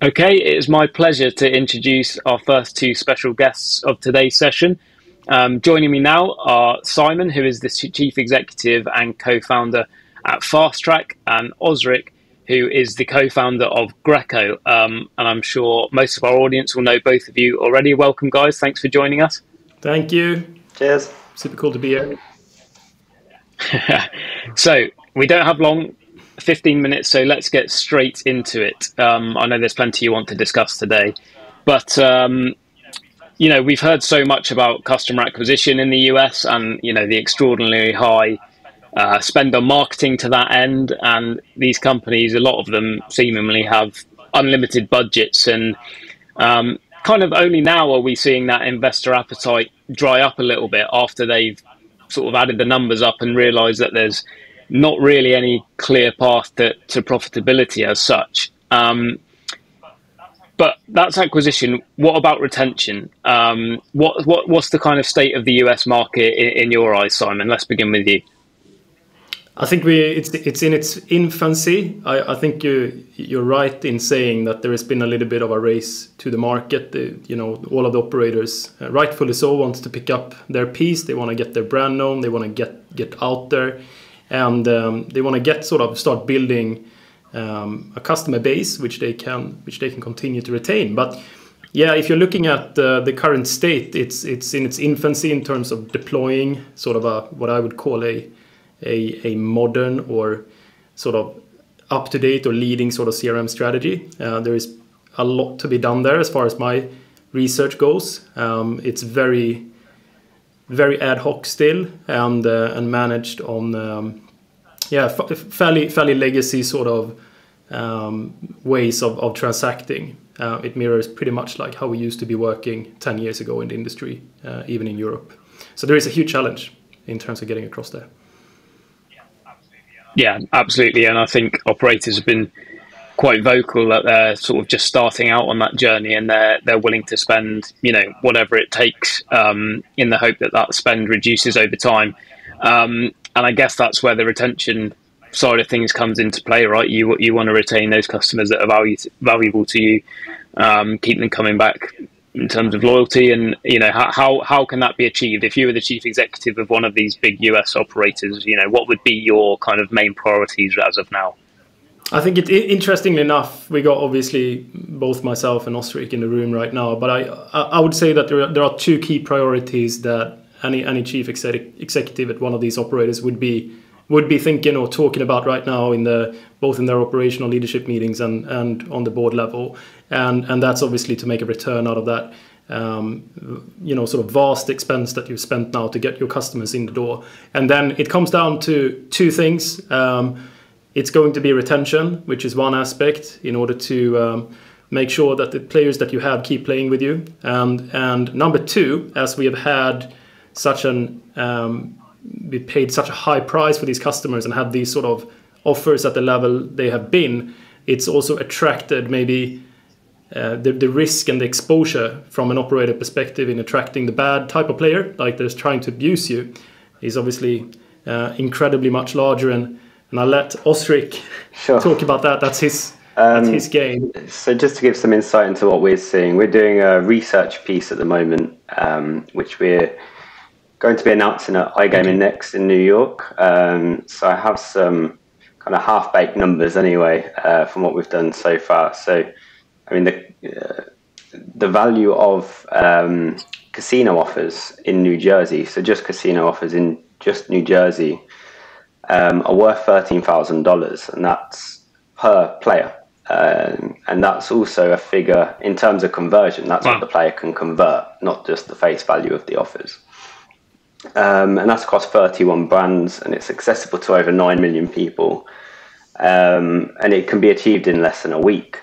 Okay, it is my pleasure to introduce our first two special guests of today's session. Joining me now are Simon, who is the Chief Executive and co-founder at FastTrack, and Ozric, who is the co-founder of Greco. And I'm sure most of our audience will know both of you already. Welcome, guys. Thanks for joining us. Thank you. Cheers. Super cool to be here. So we don't have long. 15 minutes, so let's get straight into it. I know there's plenty you want to discuss today, but we've heard so much about customer acquisition in the US and the extraordinarily high spend on marketing to that end, and these companies, a lot of them seemingly have unlimited budgets, and kind of only now are we seeing that investor appetite dry up a little bit after they've sort of added the numbers up and realized that there's not really any clear path to profitability as such. But that's acquisition. What about retention? What's the kind of state of the US market in your eyes, Simon? Let's begin with you. I think it's in its infancy. I think you're right in saying that there has been a little bit of a race to the market. All of the operators, rightfully so, wants to pick up their piece. They want to get their brand known. They want to get out there. And they want to start building a customer base which they can continue to retain. But yeah, if you're looking at the current state, it's in its infancy in terms of deploying sort of what I would call a modern or sort of up to date or leading sort of CRM strategy. There is a lot to be done there as far as my research goes. It's very ad hoc still, and managed on fairly legacy sort of ways of transacting. It mirrors pretty much like how we used to be working 10 years ago in the industry, even in Europe. So there is a huge challenge in terms of getting across there. Yeah, absolutely. And I think operators have been quite vocal that they're sort of just starting out on that journey, and they're willing to spend whatever it takes in the hope that spend reduces over time. And I guess that's where the retention side of things comes into play, right? You want to retain those customers that are valuable to you, keep them coming back in terms of loyalty. And how can that be achieved? If you were the chief executive of one of these big US operators, what would be your kind of main priorities as of now? I think interestingly enough, we got obviously both myself and Ozric in the room right now, but I would say that there are two key priorities that any chief executive at one of these operators would be thinking or talking about right now both in their operational leadership meetings and on the board level, and that's obviously to make a return out of that sort of vast expense that you've spent now to get your customers in the door. And then it comes down to two things. It's going to be retention, which is one aspect, in order to make sure that the players that you have keep playing with you. And number two, as we have had we paid such a high price for these customers and had these sort of offers at the level they have been, it's also attracted maybe the risk and the exposure from an operator perspective in attracting the bad type of player, like that's trying to abuse you, is obviously incredibly much larger. And I'll let Ozric talk about that. That's his game. So just to give some insight into what we're seeing, we're doing a research piece at the moment, which we're going to be announcing at iGaming next in New York. So I have some kind of half-baked numbers anyway from what we've done so far. So, I mean, the value of casino offers in New Jersey, so just casino offers in just New Jersey, are worth $13,000, and that's per player. And that's also a figure in terms of conversion. That's what the player can convert, not just the face value of the offers. And that's across 31 brands, and it's accessible to over 9 million people. And it can be achieved in less than a week.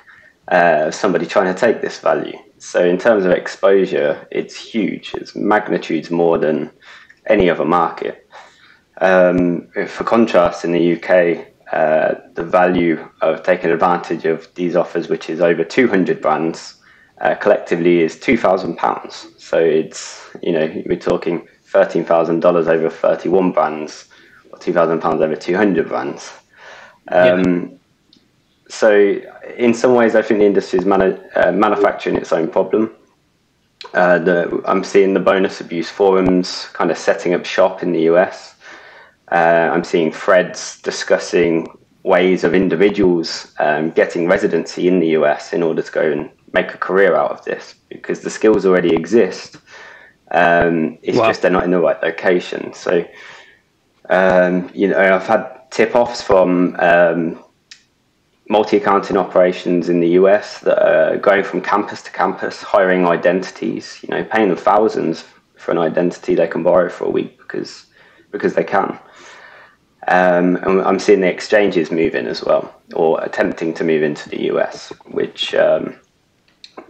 Somebody trying to take this value. So in terms of exposure, it's huge. It's magnitudes more than any other market. For contrast, in the UK, the value of taking advantage of these offers, which is over 200 brands, collectively is £2,000. So it's, we're talking $13,000 over 31 brands, or £2,000 over 200 brands. So in some ways, I think the industry is manufacturing its own problem. I'm seeing the bonus abuse forums kind of setting up shop in the US. I'm seeing threads discussing ways of individuals getting residency in the US in order to go and make a career out of this, because the skills already exist. It's just they're not in the right location. So, I've had tip-offs from multi-accounting operations in the US that are going from campus to campus, hiring identities, paying them thousands for an identity they can borrow for a week because they can. And I'm seeing the exchanges move in as well, or attempting to move into the US, which,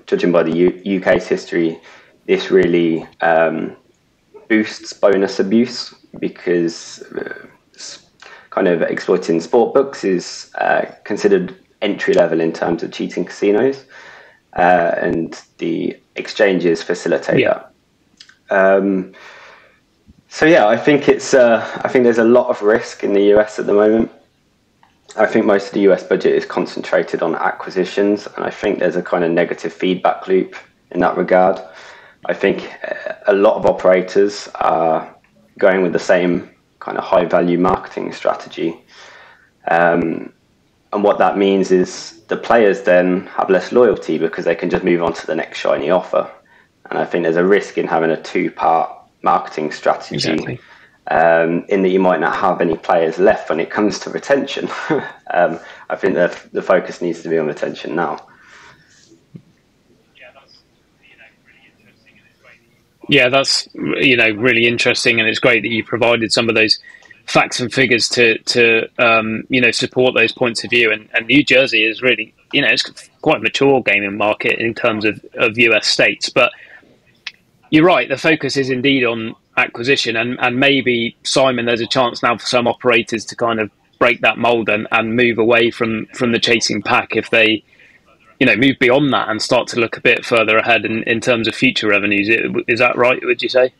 judging by the UK's history, this really boosts bonus abuse, because kind of exploiting sport books is considered entry level in terms of cheating casinos, and the exchanges facilitate that. So yeah, I think there's a lot of risk in the US at the moment. I think most of the US budget is concentrated on acquisitions, and I think there's a kind of negative feedback loop in that regard. I think a lot of operators are going with the same kind of high value marketing strategy. And what that means is the players then have less loyalty because they can just move on to the next shiny offer. And I think there's a risk in having a two-part marketing strategy, exactly. In that you might not have any players left when it comes to retention. I think the focus needs to be on retention now. Yeah, that's really interesting, and it's great that you provided some of those facts and figures to support those points of view. And New Jersey is really, it's quite a mature gaming market in terms of US states. But you're right, the focus is indeed on acquisition, and maybe, Simon, there's a chance now for some operators to kind of break that mold and move away from the chasing pack if they move beyond that and start to look a bit further ahead in terms of future revenues. Is that right, would you say?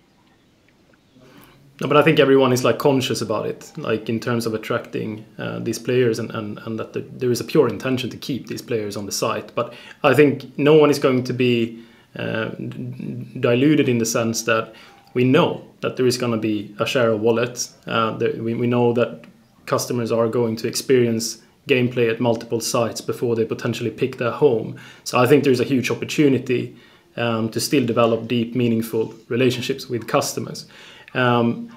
No, but I think everyone is conscious about it, in terms of attracting these players, and that there is a pure intention to keep these players on the site. But I think no one is going to be diluted in the sense that we know that there is going to be a share of wallet. We know that customers are going to experience gameplay at multiple sites before they potentially pick their home. So I think there's a huge opportunity to still develop deep, meaningful relationships with customers. And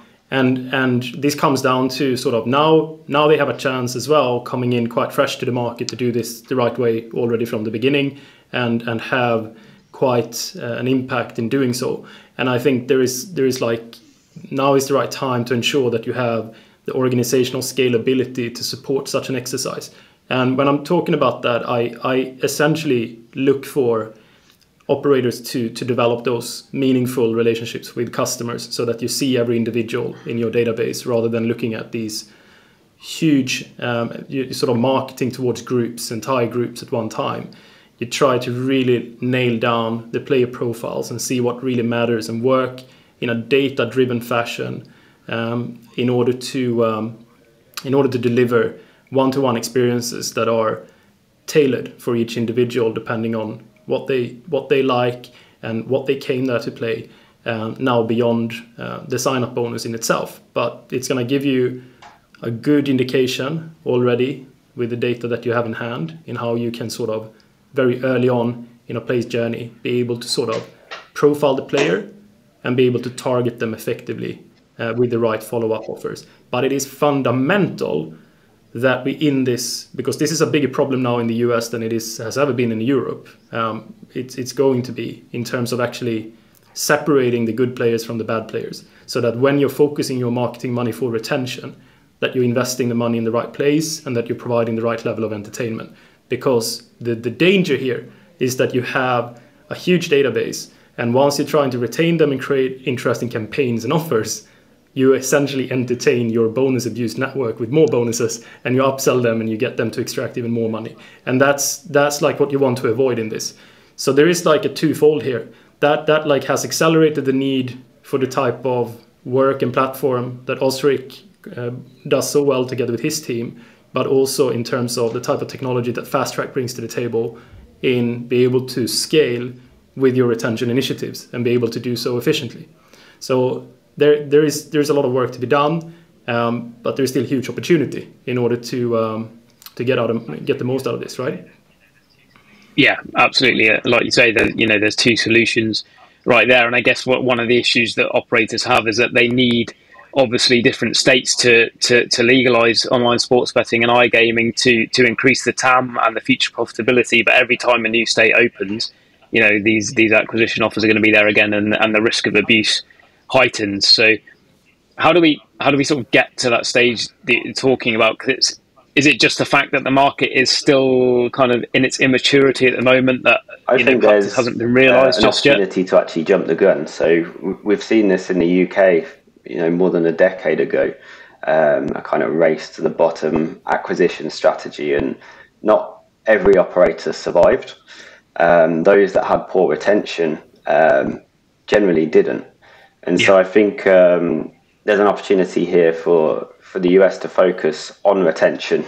this comes down to sort of now they have a chance as well, coming in quite fresh to the market, to do this the right way already from the beginning, and have quite an impact in doing so. And I think there is now is the right time to ensure that you have the organizational scalability to support such an exercise. And when I'm talking about that, I essentially look for operators to develop those meaningful relationships with customers, so that you see every individual in your database, rather than looking at these huge sort of marketing towards groups, entire groups at one time. You try to really nail down the player profiles and see what really matters, and work in a data-driven fashion in order to deliver one-to-one experiences that are tailored for each individual, depending on what they like and what they came there to play. Now beyond the sign-up bonus in itself, but it's going to give you a good indication already with the data that you have in hand, in how you can sort of very early on in a player's journey be able to sort of profile the player and be able to target them effectively with the right follow-up offers. But it is fundamental that we, in this, because this is a bigger problem now in the US than it has ever been in Europe. It's going to be, in terms of actually separating the good players from the bad players, so that when you're focusing your marketing money for retention, that you're investing the money in the right place, and that you're providing the right level of entertainment. Because the danger here is that you have a huge database, and once you're trying to retain them and create interesting campaigns and offers, you essentially entertain your bonus abuse network with more bonuses, and you upsell them and you get them to extract even more money. And that's like what you want to avoid in this. So there is like a twofold here. That like has accelerated the need for the type of work and platform that Ozric does so well together with his team, but also in terms of the type of technology that FastTrack brings to the table in be able to scale with your retention initiatives and be able to do so efficiently. So there's a lot of work to be done, but there's still huge opportunity in order to get the most out of this, right? Yeah, absolutely. Like you say, there's two solutions right there, and I guess one of the issues that operators have is that they need obviously different states to legalize online sports betting and iGaming to increase the TAM and the future profitability. But every time a new state opens, these acquisition offers are going to be there again, and the risk of abuse heightens. So how do we sort of get to that stage that you're talking about? Because is it just the fact that the market is still kind of in its immaturity at the moment that I think there hasn't been realised just yet? An opportunity to actually jump the gun. So we've seen this in the UK, more than a decade ago, a kind of race to the bottom acquisition strategy, and not every operator survived. Those that had poor retention generally didn't. And so I think there's an opportunity here for the US to focus on retention.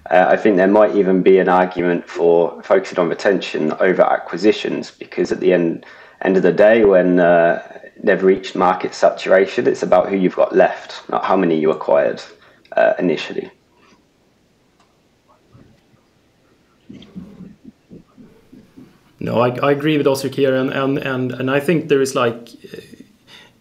I think there might even be an argument for focusing on retention over acquisitions, because at the end of the day, when they've reached market saturation, it's about who you've got left, not how many you acquired initially. No, I agree with Ozric here, and I think there is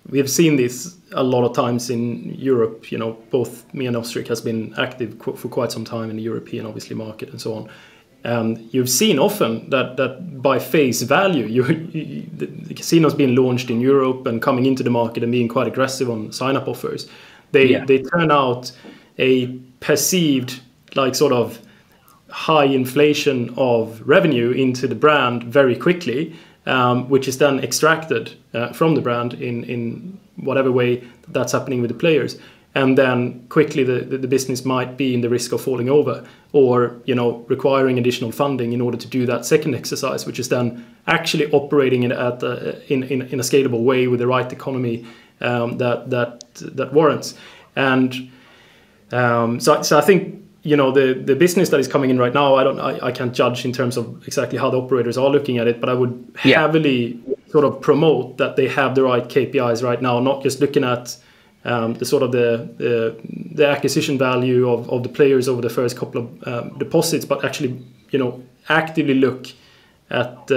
we have seen this a lot of times in Europe. Both me and Ozric has been active for quite some time in the European, obviously, market and so on. And you've seen often that by face value, the casinos being launched in Europe and coming into the market and being quite aggressive on sign-up offers, they turn out a perceived sort of high inflation of revenue into the brand very quickly, which is then extracted from the brand in whatever way that's happening with the players. And then quickly the business might be in the risk of falling over, or requiring additional funding in order to do that second exercise, which is then actually operating in a scalable way with the right economy that warrants. And so I think the business that is coming in right now, I can't judge in terms of exactly how the operators are looking at it, but I would heavily sort of promote that they have the right KPIs right now, not just looking at the sort of the acquisition value of the players over the first couple of deposits, but actually actively look at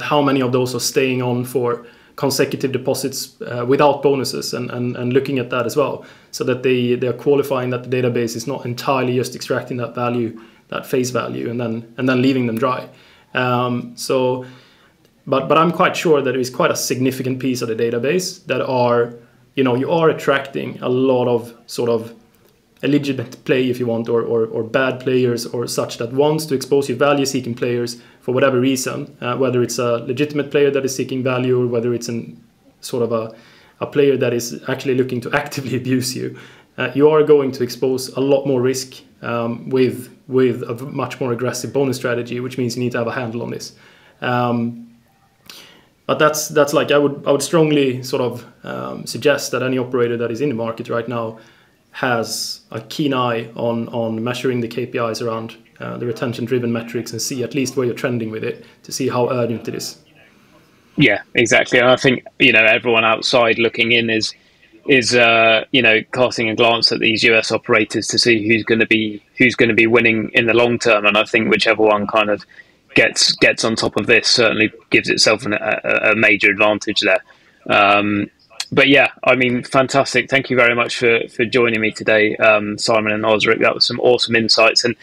how many of those are staying on for consecutive deposits without bonuses, and looking at that as well, so that they are qualifying that the database is not entirely just extracting that value, that face value, and then leaving them dry. But I'm quite sure that it is quite a significant piece of the database that are you are attracting a lot of sort of illegitimate play, if you want, or bad players or such, that wants to expose you value-seeking players for whatever reason, whether it's a legitimate player that is seeking value, or whether it's a player that is actually looking to actively abuse you. You are going to expose a lot more risk with a much more aggressive bonus strategy, which means you need to have a handle on this. But that's I would strongly sort of suggest that any operator that is in the market right now has a keen eye on measuring the KPIs around the retention-driven metrics, and see at least where you're trending with it, to see how urgent it is. Yeah, exactly. And I think everyone outside looking in is casting a glance at these US operators to see who's going to be winning in the long term. And I think whichever one kind of gets on top of this certainly gives itself a major advantage there. But yeah, I mean, fantastic. Thank you very much for joining me today, Simon and Ozric. That was some awesome insights. And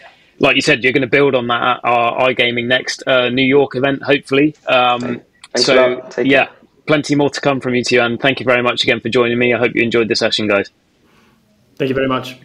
like you said, you're going to build on that at our iGaming Next New York event, hopefully. Plenty more to come from you two. And thank you very much again for joining me. I hope you enjoyed the session, guys. Thank you very much.